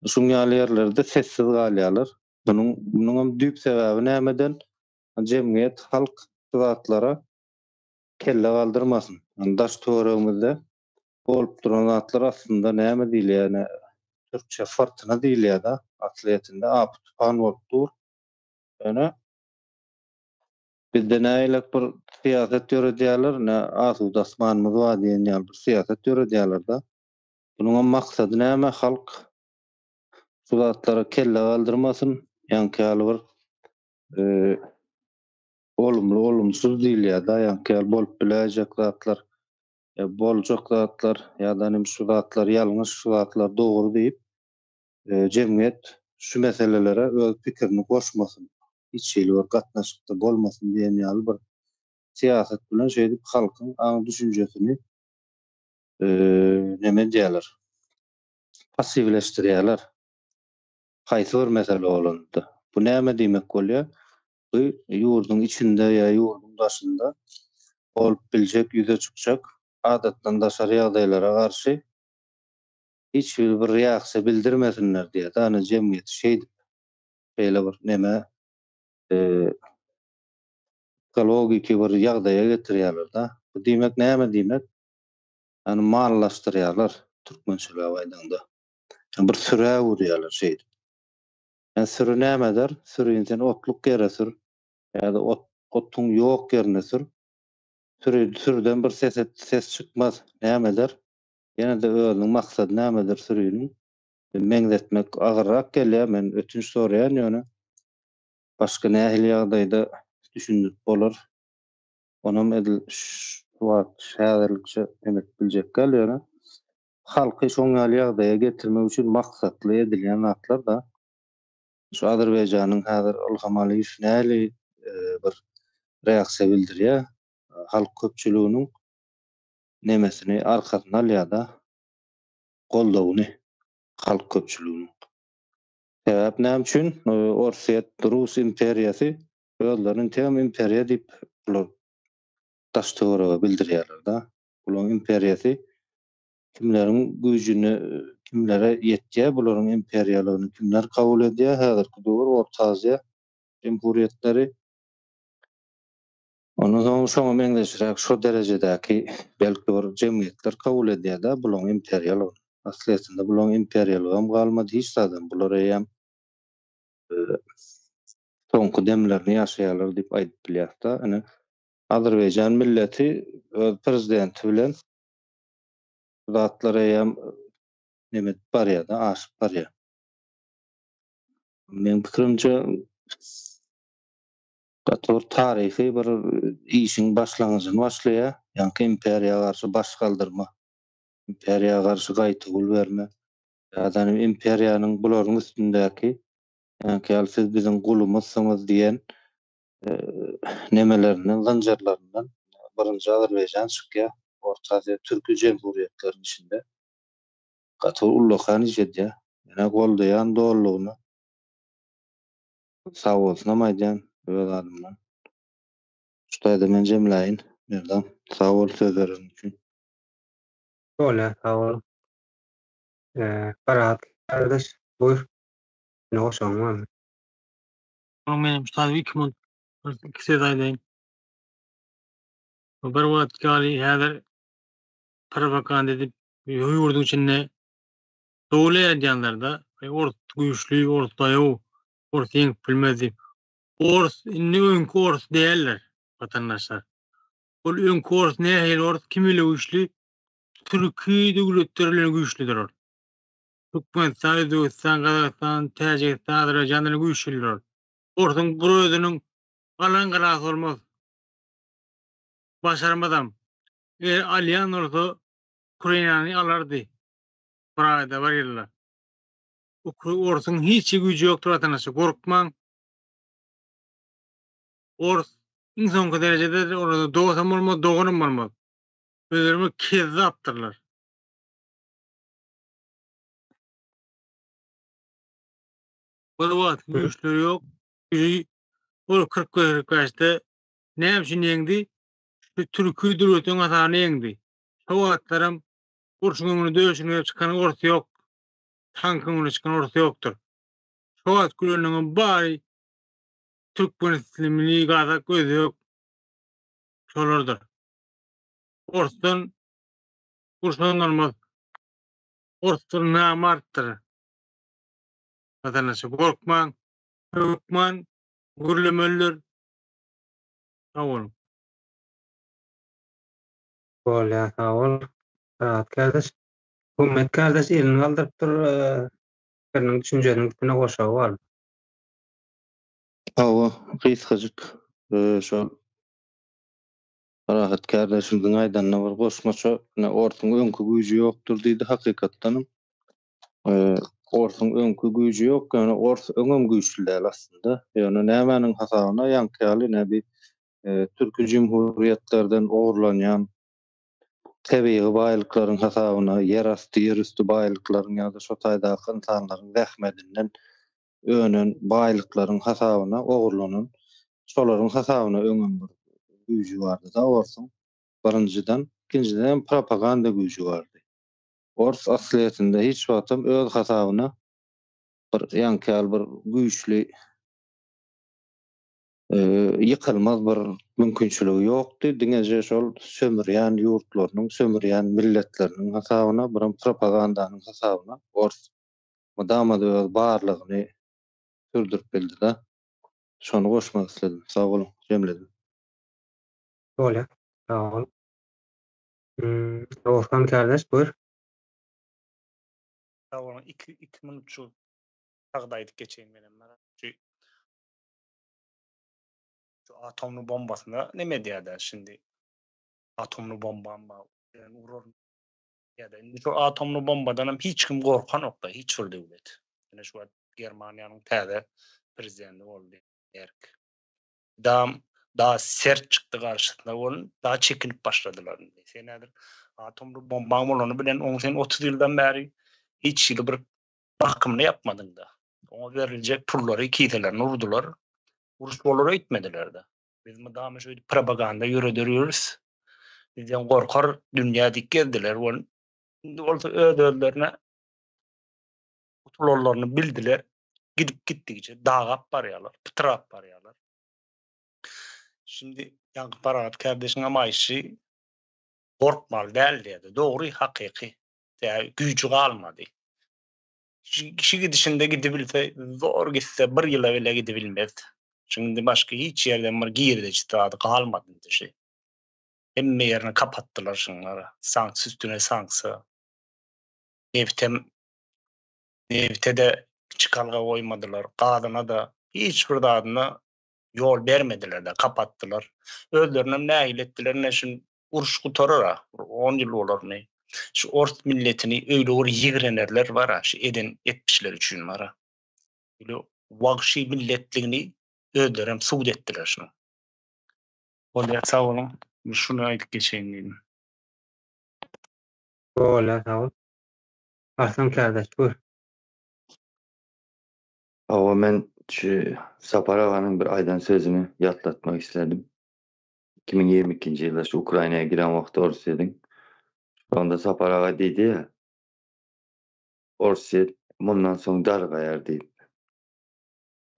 Şuňa ýerlerde sessiz galýarlar. Bunun düýp sebäbi nämeden? Jemgyýet halk zatlara kelle galdyrmasyn. Daş töweregimizde bolup duran atlar aslında näme diýilýär, Türkçe fırtına diýilýär da, atletinde apy tupan bolup dur. Öne bizde näýlek bir siýaset ýöredýärler, asuda asmanymyz bar diýen ýaly bir siýaset ýöredýärler da. Bunuň maksady näme? Halk şu zatlara kelle galdyrmasyn, ýa-ni bir olumlu olumsuz diýilýär da, ýa-ni bolup biläjek zatlar, boljak zatlar, ýa-da şu zatlar ýalňyş, şu zatlar dogry diýip jemgyýet şu meselelere öz pikirini goşmasyn, hiç şeýle bir gatnaşykda bolmasyn diýen ýaly bir siýaset bilen şeýdip halkyň aň düşünjesini neme diýerler? Passivleşdirýärler. Haýsy bir mesele bolanda. Bu näme diýmek bolýar? Bu ýurdun içinde ýa ýurdun daşynda bolup biljek, ýüze çykjak adatdan daşary ýagdaýlara garşy hiç bir reaksiýa bildirmesinler diýe da jemgyýet şeýdip beýle bir neme ekologik bir ýagdaýa getirýärler da. Bu diýmek näme diýmek? Yani mallaşdyrýarlar türkmençiligi aýdanda. Bir sürä urýarlar şeýdip. Sürü nämedir? Sürü insan otluk ýere sür, ýa-da otuň ýok ýerine sür. Sürüden bir ses çykmaz. Nämedir? Ýene-de özüniň maksady nämedir sürüniň? Meňzetmek agyrak gelýär, men ötünç soraýan ýöne. Başga nähili ýagdaýda düşündük bolar. Onam edil şäherlikçe emek biljek gelýär. Halky şoň ýagdaýa getirmek üçin maksatly edilýän atlar da şu Azerbaýjanyň häzir ilhamaly näli bir reaksiýa bildirýär. Halk köpçüliginiň nemesini arkasyna alýar da, goldawyny halk köpçüliginiň. Sebäp näme üçin? Orsiýet Rus imperiýasy özleriniň tem imperiýa diýip bular daşdygyra bildirýärler da. Bular imperiýasy kimleriň güýjüni kimlere ýetýär, bularyň imperiýalygyny kimler kabul edýär? Häzirki döwür Orta Aziýa jumhuriýetleri. Ondan soň şoňa meňzeşirek şu derejedäki belki bir jemgyýetler kabul edýär da bularyň imperiýalygyny. Aslında bularyň imperiýalygam galmady hiç zadan. Bular hem soňky demlerini ýaşaýarlar diýip aýdyp bilýär da. Ene Azerbaýjan milleti öz prezidenti bilen zatlara hem neme barýar da, aşyp barýar. Men pikirimçe gator taryhy bir işiň başlangyjyny başlaýar. Ýa-ni imperiýaga garşy baş galdyrma, imperiýaga garşy gaýtygul berme. Ýa-da imperiýanyň bularyň üstündäki ýa-ni siz biziň gulumyzsyňyz diýen nemelerinden, zanjarlaryndan birinji Azerbaýjan çykýar. Orta Aziýa türki jemhuriýetleriniň içinde gator ullakan ijedýär. Ýene goldaýan doğrulugyny sağ bolsun aýdýan öz adymdan. Şuňda men jemläýin. Merdan, sağ bol sözleriň üçin. Şöyle, sağ ol. Berat kardeş, buyur. Ne hoşan var mı? Menim ustady 2 söz aýdaýyn. Bir wagt gali häzir propaganda edip ýurdun içinde dowla edýänler-de ort güýçli, ort daýaw, ort ýeňip bilmezdi. Ort inni öňkü ort diýerler watandaşlar. Ol öňkü ort nähili ort kimile güýçli? Türki döwletlerine güýçlidir ort. Türkmenistan, Özbegistan, Kazakistan, Täjikistan, Azerbaýjanyň güýçlidir ort. Ortuň bir özüniň galan galasy bolmaz. Başarmadam. Alyan orta Ukrainany alardy. Pragada barýarlar. Ortuň hiç güýji ýokdur watandaşa, gorkmaň. Ort insonky derejede orada doğsam bolmaz, doğanım bolmaz. Özlerine kezzapdyrlar. Bu wagt güýçleri ýok. Ol 40 ýaşda näme üçin ýeňdi? Türki döwletiň atany ýeňdi. Şu wagtlaram urşuňyny döşüňe çykan orta ýok. Tankyny çykan orta ýokdur. Şu wagt gülüniň bary Türkmenistimli gaza gözü ýok. Şolardyr. Ortadan Ursan olmaz. Orsun nam arttırır. Vatandaşı korkman, hükman, gürlemöller. Oğlum. Bolýa, sag bol. Rahat kardeş. Hümmet kardeş elini galdyryp dur. Biriniň düşünjeniň üstüne goşagy bar. Hawa gysgadyk şol Rahat kardeşimden aýdanna bir goşmaça ortuň öňkü güýji ýokdur diýdi hakykatdanam. Ortuň öňkü güýji ýok, ýani ort öňem güýçli däl aslında. Ýani nämäniň hasabyna ýanky näbi türki jumhuriýetlerden ogurlanýan tebii baýlyklaryň hasabyna, yer asty, yer üstü baýlyklaryň ýa-da şo taýdaky insanlaryň zähmetinden öňen baýlyklaryň hasabyna ogurlanan şolaryň hasabyna öňem bir güýji bardy da orsun. Birinjiden, ikinciden propaganda güýji bardy. Ors asliýetinde hiç wagtym öz hasabyna bir ýankyl bir güýçli ýykylmaz bir mümkinçiligi ýokdy. Diňeje şol sömürýän ýurtlarynyň, sömürýän milletleriniň hasabyna, bir propagandanyň hasabyna ors mudamada öz barlygyny sürdürip geldi da. Şonu goşmak isledim. Sag bolun, jemledim. Bolýa. Sag ol. Orhan kardeş buyur. Tamam, 2 minut şu tagdaýdyk geçeýin menen. Şu atomlu bombasında neme diýär şimdi? Atomlu bombam bar. Yani urur. Ya da indi şu atomlu bombadan hiç kim gorkan okda, hiç bir döwlet. Yani şu Germaniýanyň täze prezidenti boldy. Daha sert çykdy garşysynda bolun, daha çekinip başladylar. Sen nädir? Atomlu bombam bolany bilen 30 ýyldan bäri hiç bir bakymny yapmadyň da. Oňa beriljek pullary kitelerini urdular. Uruş bolary etmediler de. Biz mi daha şöyle propaganda ýörediriyoruz. Bizden gorkar dünýä dik geldiler. Olsa ödöllerine utulorlaryny bildiler. Gitdikçe dağap barýarlar, pıtırap barýarlar. Şimdi ýanky parat kardeşiň amaýşy gorkmal däl diýdi. Dogry, hakyky. Güýçi galmady. Kişi gidişinde gidebilse, zor gitse 1 ýyla bile gidebilmez. Şimdi başka hiç yerden bir girdi çıtadı kalmadı şey. Emme yerini kapattılar şunlara. Sanks üstüne sanksa. Evte de çıkarga koymadılar. Kadına da hiçbir dadına yol vermediler de kapattılar. Özlerine ne ilettiler ne şimdi uruş kutarır 10 yıl olur ne. Şu ort milletini öyle or yigrenerler var ha. Şu eden etmişler için var ha. Böyle vahşi milletliğini öldürem suud ettiler şunu. Olya sağ olun. Şunu aýdyp geçeýin dedim. Bolýa, sag ol. Hasan kardeş buyur. Ama men şu Sapar Aganyň bir aýdan sözüni ýatlatmak isledim. 2022-nji ýylda şu Ukrainaga giren wagtda Orsiýadyň. Onda Sapar Aga diýdi ýa. Orsiýa mundan soň dargaýar diýip.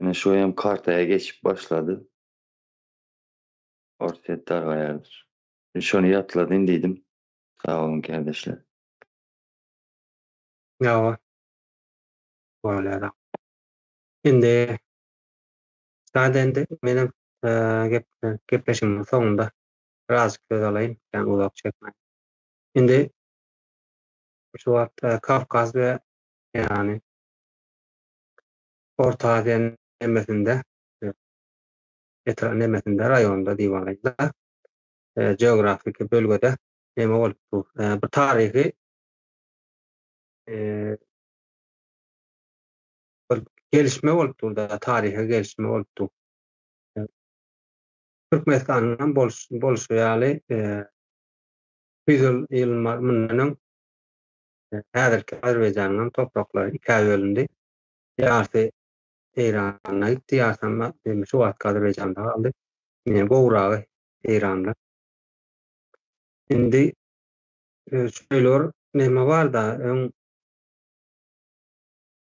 Ene şu hem kartaýa geçip başlady. Orsiýa dargaýardyr. Şonu ýatladym diýdim. Sag olun kardeşler. Ýa. Bolýa. Indi sadende menem gepleşimiň soňunda razy söz alaýyn, ben uzak çekmän. Indi şu wagtda Kafkaz we ýani Orta Aziýanyň emesinde emesinde raýonda diýwanda geografik bölgede neme bolupdy? Bir taryhy gelişme bolupdy da taryhy gelişme bolupdy. Türkmenistanyň bolşy ýaly ýylmanyň häzirki Azerbaýjanyň topraklary ikiye bölündi. Ýa-da Eýrana gitdi, ýa-da şu wagtda Azerbaýjanda galdy. Mine gowragy Eýranda. Indi şöýler neme bar da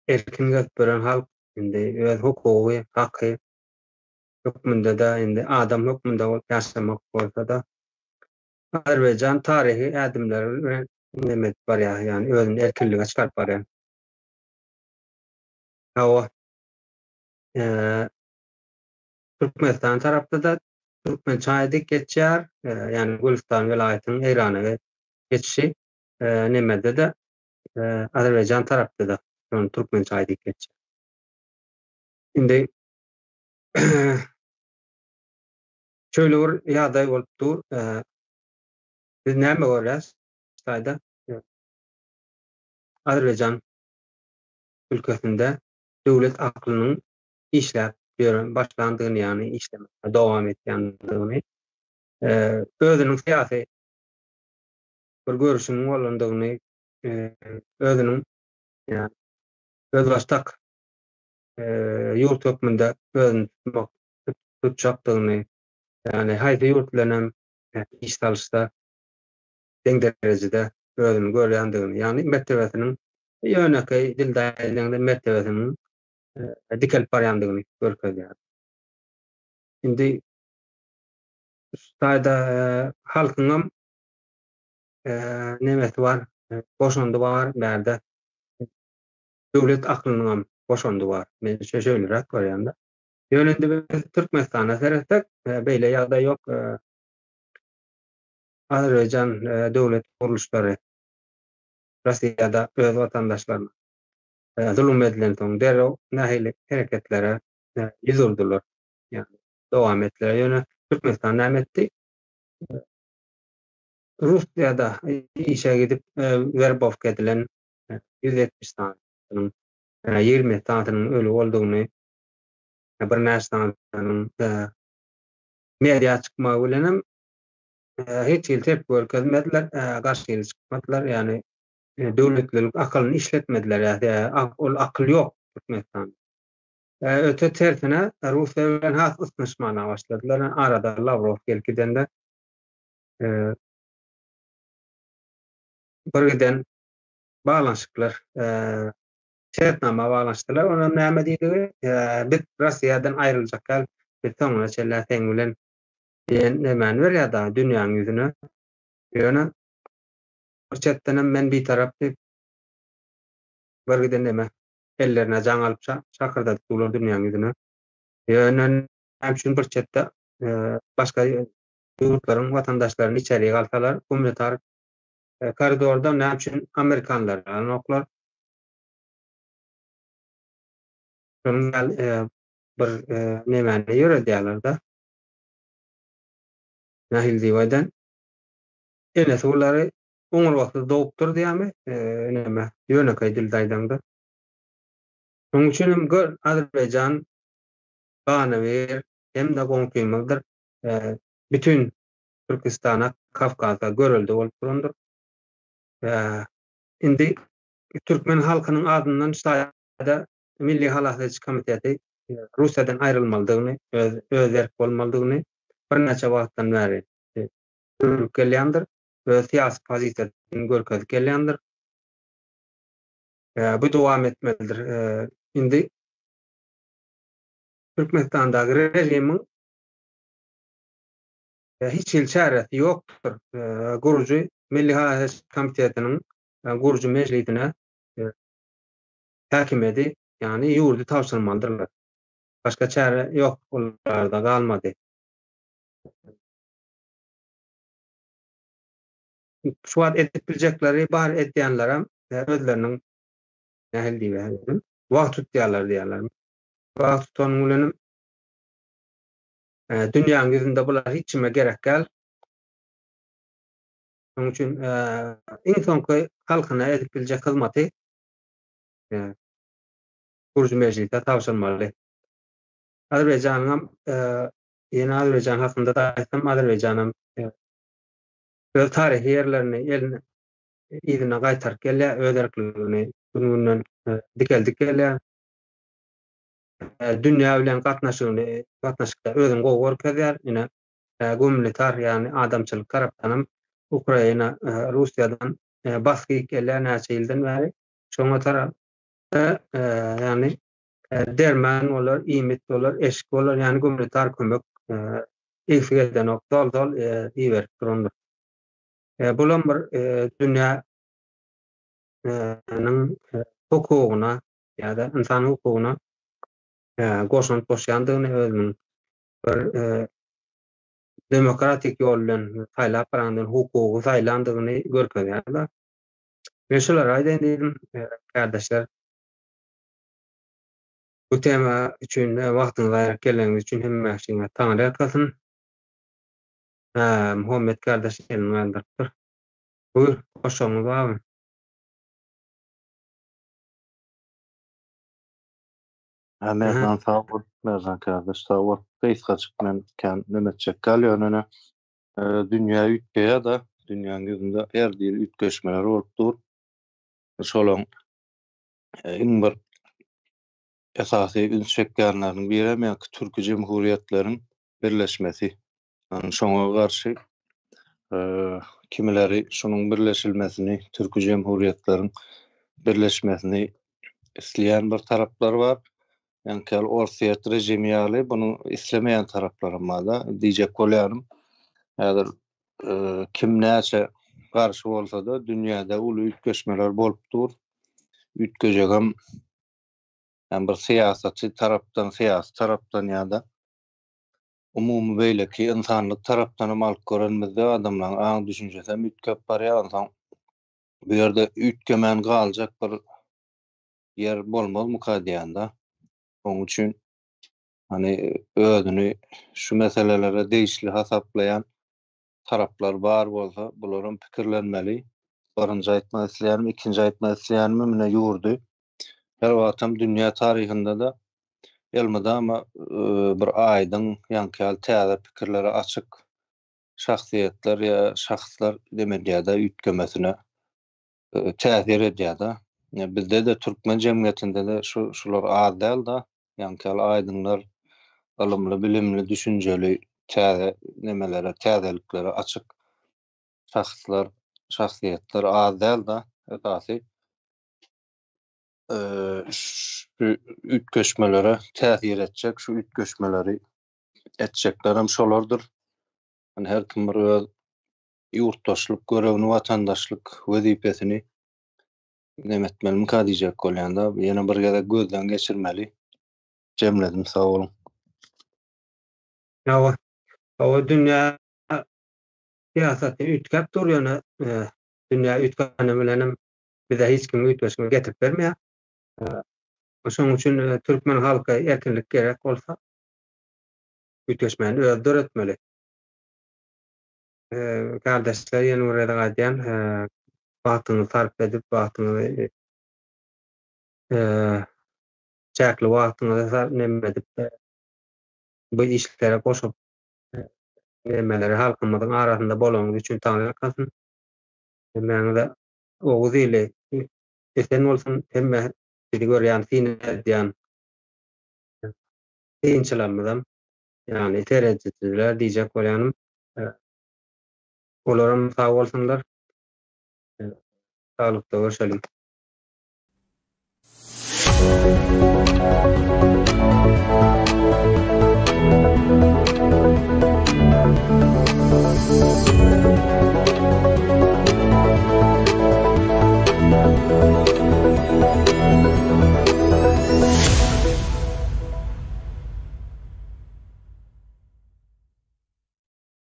erkin götüren halk indi öz hukuky, haky hukmunda da indi adam hukmunda ýaşamak bolsa da Azerbaýjan taryhy ädimleri nemet bar ya, yani özüni erkinlige çıkarıp barýan. Hawa Türkmenistan tarapda da Türkmen çaýdy geçýär, yani Gülistan vilayatynyň Eýranaga geçişi nemede de Azerbaýjan tarapda da şonu Türkmen çaýdy geçýär. Indi şöyle bir ýagdaý bolupdy. Biz näme görýäs? Çaýda Azerbaýjan ülkesinde döwlet aklynyň işläp başlandygyny, ýani işlemekde dowam etýändigini, özüniň syýasy bir görüşiniň bolandygyny, özüniň ýani öz başdak ýurt hökmünde özüni tutjakdygyny, ýani haýsy ýurt bilenem iş alşda deň derejede özüni görýändigini, ýani mertebesiniň ýöneki dildaýlygynyň mertebesiniň dikelip barýandygyny görkezýär. Indi Taýda halkyňam nemesi bar, boşandy bar, bärde döwlet aklynyňam boşandy bar. Men şöýlerek görýärmi? Ýönünde biz Türkmenistana seretdik, beýle ýagdaý ýok. Azerbaýjan döwlet guruluşlary Russiýada öz watandaşlaryna zulüm edilen soň derrew nähili hereketlere ýüzüldiler. Yani dowam etdiler. Ýöne Türkmenistan näme etdi? Russiýada işe gidip werbowk edilen 170 sanatynyň 20 sanatynyň ölü boldugyny, bir näçe sanatynyň media çykmagy bilenem hiç iltep görkezmediler, garşy ýyly çykmadylar, ýani döwletlilik akylyny işletmediler, ýa-da ol akyl ýok Türkmenistanda. Öte tertine Russiýa bilen has ysynşmana başladylar. Arada Lavrov gelkidende birden bağlanşyklar, şertnama bağlanşdylar. Ona näme diýdi? Biz Russiýadan aýryljak, biz soňra çellä sen bilen nämäni berýär-da dünýäniň ýüzüne. Ýöne çetdenem men bir tarap diýip birden näme ellerine jaň alyp çakyrdylar dünýäniň ýüzüne. Ýöne hem bir çetde başga ýurtlaryň watandaşlaryny içeriye alsalar, humanitar koridorda näme üçin Amerikanlar aloklar. Şonun bir nämäni ýöredýärler-de. Nahil diýýärden enes olary oňur wagtda dowupdyr diýämi? Näme? Ýönekay dildaýdanda. Şonuň üçin Azerbaýjan ganywer hem de goňkymydyr. Bütün Türkistana, Kafkazda görüldi bolup durandyr. Indi Türkmen halkynyň adyndan şaýda Milli Halaklaç Komiteti Russiýadan aýrylmalydygyny, öz erk bolmalydygyny bir näçe wagtdan bäri gelýändir. Öz syýasy pozisiýasyny görkezip gelýändir. Bu dowam etmelidir. Indi Türkmenistandaky rejimiň hiç ilçäreti ýokdur. Gurucu Milli Halaklaç Komitetiniň gurucu meclisine häkim edi, ýani ýurdy tapşyrmalydyrlar. Başga çare ýok, olarda galmady. Şu wagt edip biljekleri bar edýänler özleriniň nähil diýýärler, wagt tutýarlar. Wagt tutanyň bilenem dünýäniň ýüzünde bular hiç kime gerek gel. Şonuň üçin iň soňky halkyna edip biljek hyzmaty gurucu meclisde tapşyrmaly. Azerbaýjanyň ýene Azerbaýjan hakynda da aýtsam, Azerbaýjanyň öz tarihi ýerlerini eline ýygyna gaýtaryp gelýär, öz erkligini gününden dikeldik gelýär. Dünýä bilen gatnaşykda özüni gowy görkezýär. Ýene humanitar, ýani adamçylyk tarapdanam Ukraina, Russiýadan basky gelýär näçe ýyldan bäri. Şoňa tarapda ýani derman bolar, iýmit bolar, eşik bolar, ýani humanitar kömek egsiýeden dol iýerip durandyr. Bulan bir dünýä hukukuna ýa-da insan hukukuna goşunyp boşandygyny özüniň bir demokratik ýol bilen saýlap barandygyny, hukuky saýlandygyny görkezýär. Meşeler aýdan diýdim, kardeşler, bu tema üçin wagtyňyzy aýryp gelýäňiz üçin hemme şeňe taňry ýatkasyn. Muhammed kardeş elmändir. Buyur, hoşçakalın abi. Merdan sağ ol, Merdan kardeş sağ ol. Facebook'a çıkman kan nömetçek galýanyna dünýä ütgeýä da dünýäň gözünde her diri ütgeşmeler bolupdyr. Şolaň bir esasy ünsçekleriniň biri meňki türki jemhuriýetleriniň birleşmesi. Şoňa garşy kimileri şonuň birleşilmesini, türki jemhuriýetleriniň birleşmesini isleýän bir taraplar bar. Yani Orsiýet rejimi ýaly bunu islemeýän taraplarym da diýjek bolýarym. Häzir kim näçe garşy bolsa da dünýäde uly ütgeşmeler bolupdyr. Ütgejegem bir siýasatçy tarapdan, syýasy tarapdan ýa-da umumy beýleki insanlyk tarapdan alyp görenmizde adamlaryň aň düşünjesem ütgep barýar. Bu ýerde ütgemen galjak bir yer bolmaz mukadiyanda. Onun üçin hani özüni şu meselelere değişli hasaplayan taraplar bar bolsa bularyň pikirlenmeli. Barynja aýtmak isleýärim, ikinji aýtmak isleýärim mene ýurdy. Her wagtam dünýä taryhynda da elmada ama bir aýdyň ýanky täze pikirlere açyk şahsiýetler ýa şahslar demedýär-de ütgemesine täsir edýär-de. Bizde de türkmen jemgyýetinde de şular az däl da, ýanky aýdyňlar, alymly, bilimli, düşünjeli, täze nemelere, täzeliklere açyk şahslar, şahsiýetler az däl da, esasy şu ütgeşmelere täsir etjek, şu ütgeşmeleri etjekler hem şolardyr. Yani her kim bir öz ýurtdaşlyk görewini, watandaşlyk wezipesini nemetmeli mi diýjek bolýanda, ýene bir gede gözden geçirmeli. Cemledim, sağ olun. Ýa-da dünýä siýasaty ütkep durýany, dünýä ütkeni bilenim bize hiç kim ütgeşme getirip bermeýär. Şoň üçin türkmen halky erkinlik gerek bolsa ütgeşmeni öldür etmeli. Kardeşler ýene bir ýerde gaýdýan, wagtyny sarf edip, wagtyny çäkli wagtyny sarf edip bu işlere goşup nemeleri halkymyzyň arasynda bolanyň üçin taňry ýakasyn. Meňde oğuz ile esen bolsun, hemme biri görýän sine edýän inçilamyzam, ýani terejjiler diýjek bolýanym. Olaram sağ bolsunlar. Sağlıkta görüşelim.